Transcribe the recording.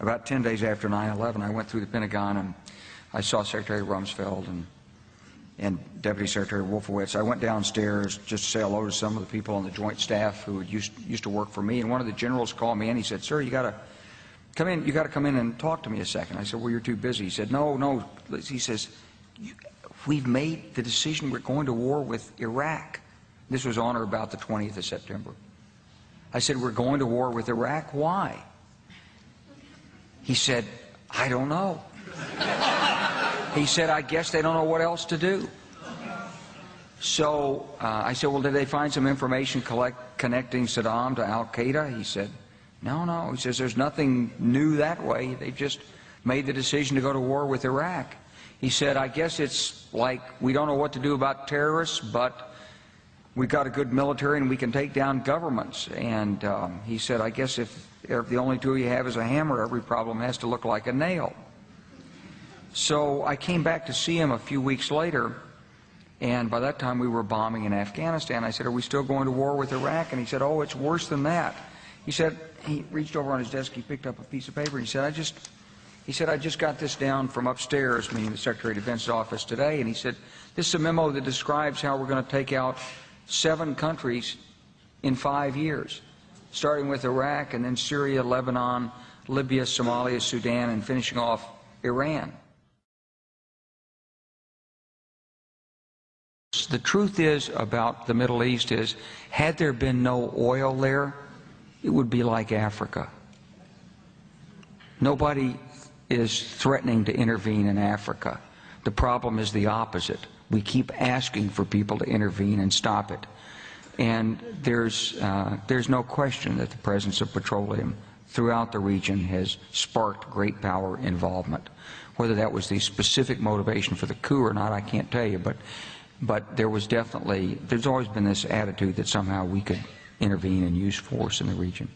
about 10 days after 9/11, I went through the Pentagon and I saw Secretary Rumsfeld and Deputy Secretary Wolfowitz. I went downstairs just to say hello to some of the people on the Joint Staff who had used to work for me, and one of the generals called me and he said, "Sir, you got to come in. You got to come in and talk to me a second." I said, "Well, you're too busy." He said, "No." He says, "We've made the decision. We're going to war with Iraq." This was on or about the 20th of September. I said, "We're going to war with Iraq. Why?" He said, "I don't know." He said, "I guess they don't know what else to do." So I said, "Well, did they find some information connecting Saddam to Al-Qaeda?" He said, No. He says, "There's nothing new that way. They just made the decision to go to war with Iraq." He said, "I guess it's like we don't know what to do about terrorists, but we've got a good military and we can take down governments." And he said, "I guess if the only tool you have is a hammer, every problem has to look like a nail." So I came back to see him a few weeks later, and by that time we were bombing in Afghanistan. I said, "Are we still going to war with Iraq?" And he said, "Oh, it's worse than that." He said, he reached over on his desk, he picked up a piece of paper, and he said, I just got this down from upstairs," meaning the Secretary of Defense's office today, and he said, "This is a memo that describes how we're going to take out 7 countries in 5 years, starting with Iraq and then Syria, Lebanon, Libya, Somalia, Sudan, and finishing off Iran." The truth is about the Middle East is, had there been no oil there, it would be like Africa. Nobody is threatening to intervene in Africa. The problem is the opposite. We keep asking for people to intervene and stop it. And there's no question that the presence of petroleum throughout the region has sparked great power involvement. Whether that was the specific motivation for the coup or not, I can't tell you, but there's always been this attitude that somehow we could intervene and use force in the region.